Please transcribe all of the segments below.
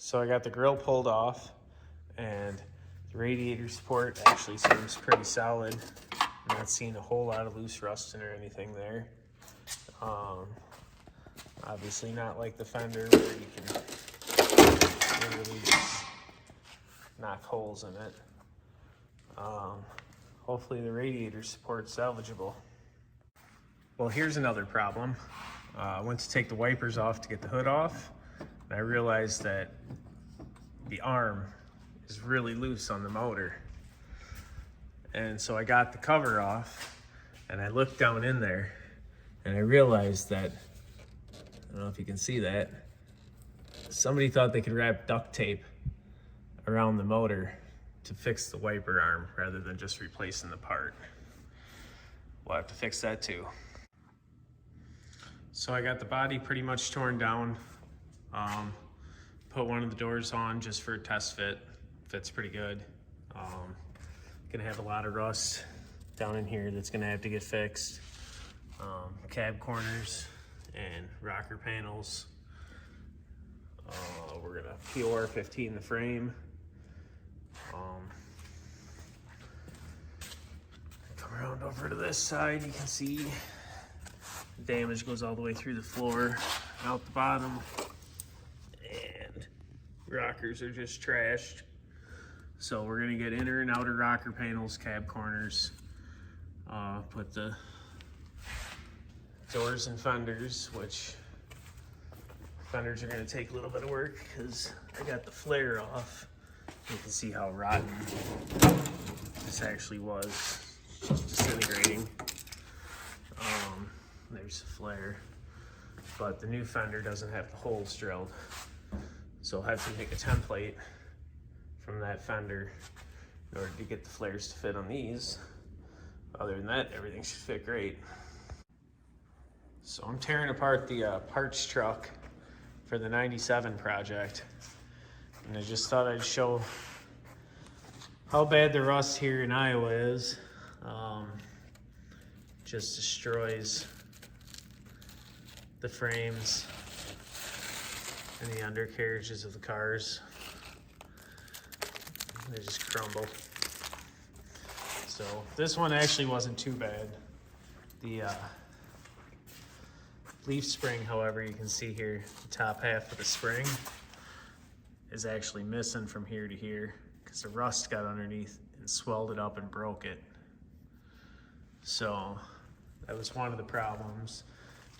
So I got the grill pulled off, and the radiator support actually seems pretty solid. I'm not seeing a whole lot of loose rusting or anything there. Obviously not like the fender where you can literally just knock holes in it. Hopefully the radiator support's salvageable. Well, here's another problem. I went to take the wipers off to get the hood off, and I realized that the arm is really loose on the motor. And so I got the cover off, and I looked down in there, and I realized that, I don't know if you can see that, somebody thought they could wrap duct tape around the motor to fix the wiper arm rather than just replacing the part. We'll have to fix that too. So I got the body pretty much torn down. Put one of the doors on just for a test fit. Fits pretty good. Gonna have a lot of rust down in here that's gonna have to get fixed. Cab corners and rocker panels. We're gonna POR 15 the frame. Come around over to this side, you can see damage goes all the way through the floor, out the bottom, and rockers are just trashed. So we're gonna get inner and outer rocker panels, cab corners, put the doors and fenders, which fenders are gonna take a little bit of work because I got the flare off. You can see how rotten this actually was, just disintegrating. There's the flare, but the new fender doesn't have the holes drilled, so I'll have to make a template from that fender in order to get the flares to fit on these. Other than that, everything should fit great. So I'm tearing apart the parts truck for the 97 project, and I just thought I'd show how bad the rust here in Iowa is. Just destroys the frames and the undercarriages of the cars. They just crumble. So this one actually wasn't too bad. The leaf spring, however, you can see here, the top half of the spring is actually missing from here to here because the rust got underneath and swelled it up and broke it. So that was one of the problems.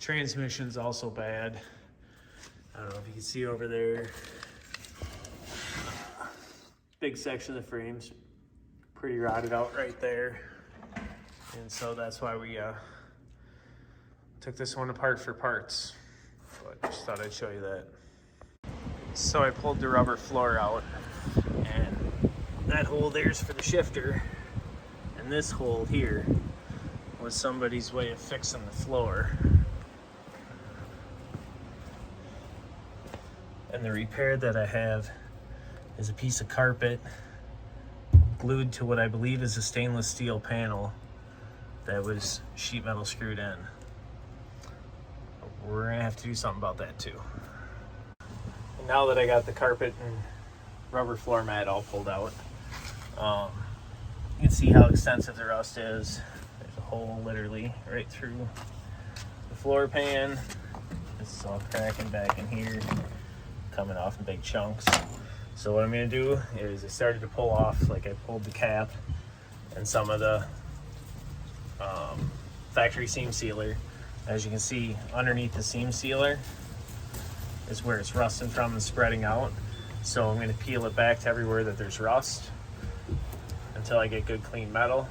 Transmission's also bad. I don't know if you can see over there. Big section of the frame's pretty rotted out right there. And so that's why we took this one apart for parts. But just thought I'd show you that. So I pulled the rubber floor out, and that hole there's for the shifter. And this hole here was somebody's way of fixing the floor. And the repair that I have is a piece of carpet glued to what I believe is a stainless steel panel that was sheet metal screwed in. We're gonna have to do something about that too. And now that I got the carpet and rubber floor mat all pulled out, you can see how extensive the rust is. There's a hole literally right through the floor pan. This is all cracking back in here, coming off in big chunks. So what I'm gonna do is I started to pull off, like I pulled the cap and some of the factory seam sealer. As you can see, underneath the seam sealer is where it's rusting from and spreading out. So I'm gonna peel it back to everywhere that there's rust until I get good clean metal.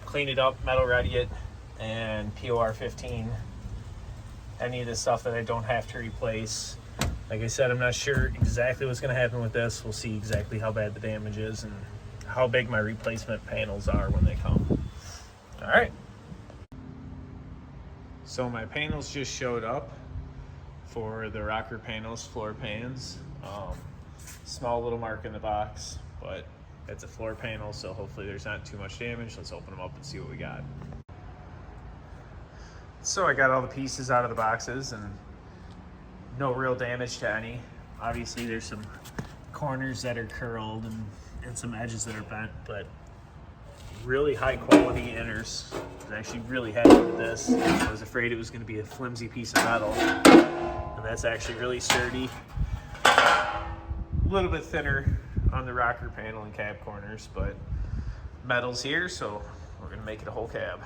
Clean it up, metal ready it, and POR 15 any of the stuff that I don't have to replace. Like I said, I'm not sure exactly what's going to happen with this. We'll see exactly how bad the damage is and how big my replacement panels are when they come. All right. So my panels just showed up for the rocker panels, floor pans. Small little mark in the box, but it's a floor panel, so hopefully there's not too much damage. Let's open them up and see what we got. So I got all the pieces out of the boxes and no real damage to any. Obviously there's some corners that are curled and some edges that are bent, but really high quality inners. I was actually really happy with this. I was afraid it was going to be a flimsy piece of metal, and that's actually really sturdy. A little bit thinner on the rocker panel and cab corners, but metal's here, so we're going to make it a whole cab.